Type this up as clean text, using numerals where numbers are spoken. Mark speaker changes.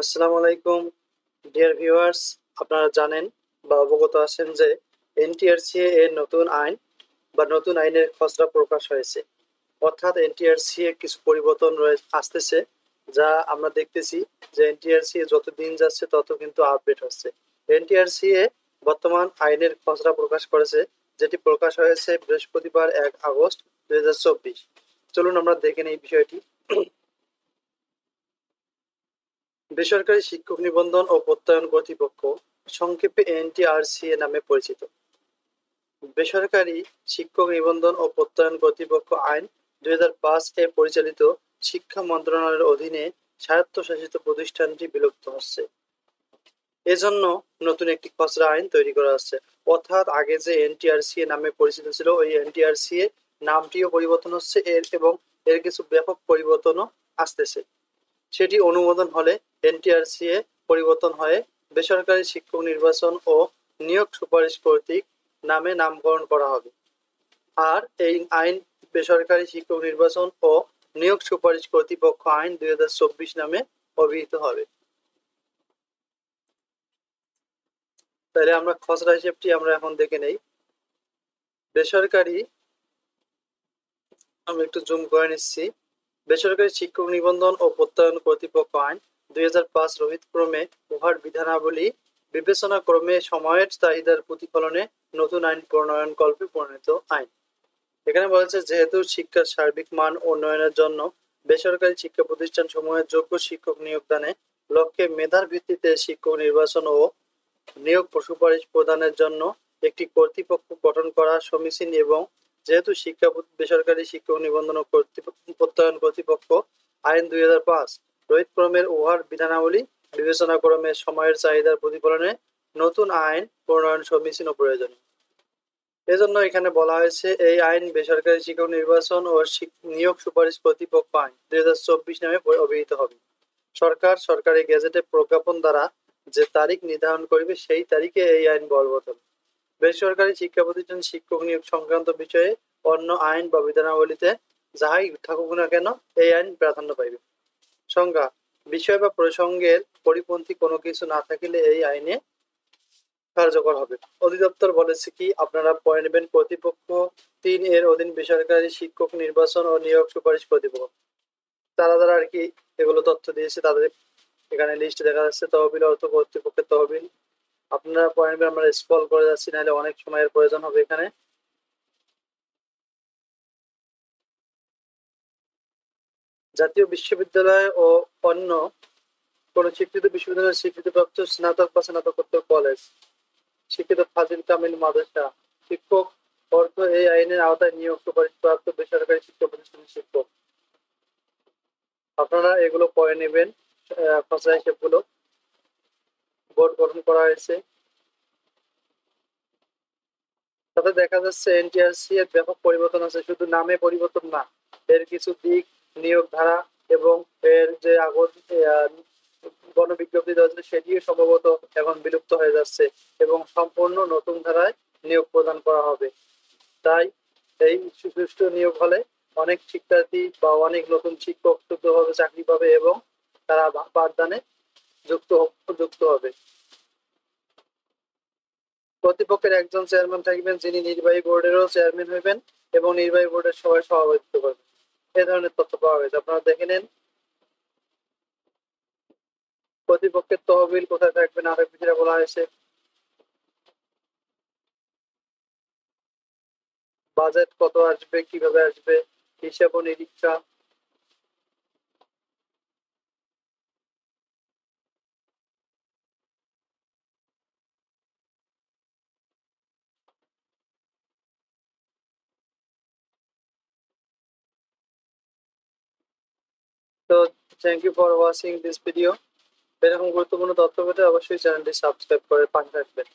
Speaker 1: আসসালামু আলাইকুম dear viewers. আপনারা জানেন বা অবগত আছেন যে এনটিআরসিএ এর নতুন আইন বা নতুন আইনের খসড়া প্রকাশ হয়েছে। অর্থাৎ এনটিআরসিএ কিছু পরিবর্তন আসতেছে, যা আমরা দেখতেছি যে এনটিআরসিএ যত দিন যাচ্ছে তত কিন্তু আপডেট হচ্ছে। এনটিআরসিএ বর্তমান আইনের খসড়া প্রকাশ করেছে, যেটি প্রকাশ হয়েছে বৃহস্পতিবার 1 আগস্ট 2024। চলুন আমরা দেখে নিই বিষয়টি। বেসরকারি শিক্ষক নিবন্ধন ও প্রত্যয়ন কর্তৃপক্ষ, সংক্ষেপে এনটিআরসিএ নামে পরিচিত, বেসরকারি শিক্ষক নিবন্ধন ও প্রত্যয়ন কর্তৃপক্ষ আইন 2005 এ পরিচালিত শিক্ষা মন্ত্রণালয়ের অধীনে স্বায়ত্তশাসিত প্রতিষ্ঠানটি বিলুপ্ত হচ্ছে। এজন্য নতুন একটি খসড়া আইন তৈরি করা হচ্ছে। অর্থাৎ আগে যে এনটিআরসিএ নামে পরিচিত ছিল, ওই এনটিআরসিএ নামটিও পরিবর্তন হচ্ছে এবং এর কিছু ব্যাপক পরিবর্তনও আসতেছে। সেটি অনুমোদন হলে এনটিআরসিএ পরিবর্তন হয়ে বেসরকারি শিক্ষক নির্বাচন ও নিয়োগ সুপারিশ কর্তৃক নামে নামকরণ করা হবে। আর এই আইন বেসরকারি শিক্ষক নির্বাচন ও নিয়োগ সুপারিশ কর্তৃপক্ষ আইন 2024 নামে অভিহিত হবে। তাহলে আমরা খসড়া হিসেবটি আমরা এখন দেখে নেই। বেসরকারি, আমি একটু জুম করে নিচ্ছি। বেসরকারি শিক্ষক নিবন্ধন ও প্রত্যয়ন কর্তৃপক্ষ আইন 2005 রোহিত ক্রমে উহার বিধানাবলী বিবেচনা ক্রমে সময়ের চাহিদার প্রতিফলনে নতুন আইন প্রণয়নকল্পে প্রণীত আইন। এখানে বলেছে, যেহেতু শিক্ষার সার্বিক মান উন্নয়নের জন্য বেসরকারি শিক্ষা প্রতিষ্ঠান সমূহের যোগ্য শিক্ষক নিয়োগদানে লক্ষ্যে মেধার ভিত্তিতে শিক্ষক নির্বাচন ও নিয়োগ সুপারিশ প্রদানের জন্য একটি কর্তৃপক্ষ গঠন করা সমীচীন, এবং যেহেতু বেসরকারি শিক্ষক নিবন্ধন ও প্রত্যয়ন কর্তৃপক্ষ আইন 2005 রোহিত ক্রমের উহার বিধানাবলী বিবেচনা ক্রমে সময়ের চাহিদার প্রতিফলনে নতুন আইন প্রণয়ন সমীচীন ও প্রয়োজনীয়। এজন্য এখানে বলা হয়েছে, এই আইন বেসরকারি শিক্ষক নির্বাচন ও নিয়োগ সুপারিশ কর্তৃপক্ষ আইন 2024 নামে অভিহিত হবে। সরকার সরকারি গেজেটে প্রজ্ঞাপন দ্বারা যে তারিখ নির্ধারণ করবে, সেই তারিখে এই আইন বলবৎ হবে। বেসরকারি শিক্ষা প্রতিষ্ঠান শিক্ষক নিয়োগ সংক্রান্ত বিষয়ে অন্য আইন বা বিধানাবলীতে যাহাই থাকুক না কেন, এই আইন প্রাধান্য পাইবে। সংজ্ঞা: বিষয় বা প্রসঙ্গের পরিপন্থী কোনো কিছু না থাকিলে এই আইনে কার্যকর হবে। অধিদপ্তর বলেছে কি, আপনারা পড়ে নেবেন। কর্তৃপক্ষ 3 এর অধীন বেসরকারি শিক্ষক নির্বাচন ও নিয়োগ সুপারিশ কর্তৃপক্ষ, তারা যারা আর কি এগুলো তথ্য দিয়েছে তাদের এখানে লিস্ট দেখা যাচ্ছে। তহবিল অর্থ কর্তৃপক্ষের তহবিল, আপনারা পড়ে নেবেন। আমরা স্ক্রল করে যাচ্ছি, নাহলে অনেক সময়ের প্রয়োজন হবে এখানে। জাতীয় বিশ্ববিদ্যালয় ও অন্য কোন স্বীকৃত বিশ্ববিদ্যালয়ের স্বীকৃতিপ্রাপ্ত স্নাতক বা স্নাতকোত্তর কলেজ, শিক্ষিত ফাজিল কামিল মাদ্রাসা শিক্ষক অর্থ এই আইনের আওতায় নিয়োগ সুপারিশ প্রাপ্ত বেসরকারি শিক্ষা প্রতিষ্ঠানের শিক্ষক। আপনারা এগুলো পড়ে নেবেন। খসড়া হিসেবগুলো বোর্ড গঠন করা হয়েছে। তাতে দেখা যাচ্ছে এনটিআরসি এর ব্যাপক পরিবর্তন আছে, শুধু নামে পরিবর্তন না, এর কিছু দিক, নিয়োগ ধারা এবং এর যে গণবিজ্ঞপ্তি দেওয়া ছিল সেটিও সম্ভবত এখন বিলুপ্ত হয়ে যাচ্ছে এবং সম্পূর্ণ নতুন ধারায় নিয়োগ প্রদান করা হবে। তাই এই সুষ্ঠু নিয়োগ হলে অনেক শিক্ষার্থী বা অনেক নতুন শিক্ষক যুক্তভাবে চাকরি পাবে এবং তারা পাঠদানে যুক্ত হবে। কর্তৃপক্ষের একজন চেয়ারম্যান থাকবেন, যিনি নির্বাহী বোর্ডেরও চেয়ারম্যান হইবেন এবং নির্বাহী বোর্ডের সবাই সভাপতিত্ব করবেন। এ ধরনের তথ্য পাওয়া গেছে, আপনারা দেখে নেন। কর্তৃপক্ষের তহবিল কোথায় থাকবে না থাকবে সেটা বলা হয়েছে। বাজেট কত আসবে, কিভাবে আসবে, হিসাব ও নিরীক্ষা। তো thank you for watching this video. এরকম গুরুত্বপূর্ণ তথ্য পেতে অবশ্যই চ্যানেলটি সাবস্ক্রাইব করে পাশে থাকবেন।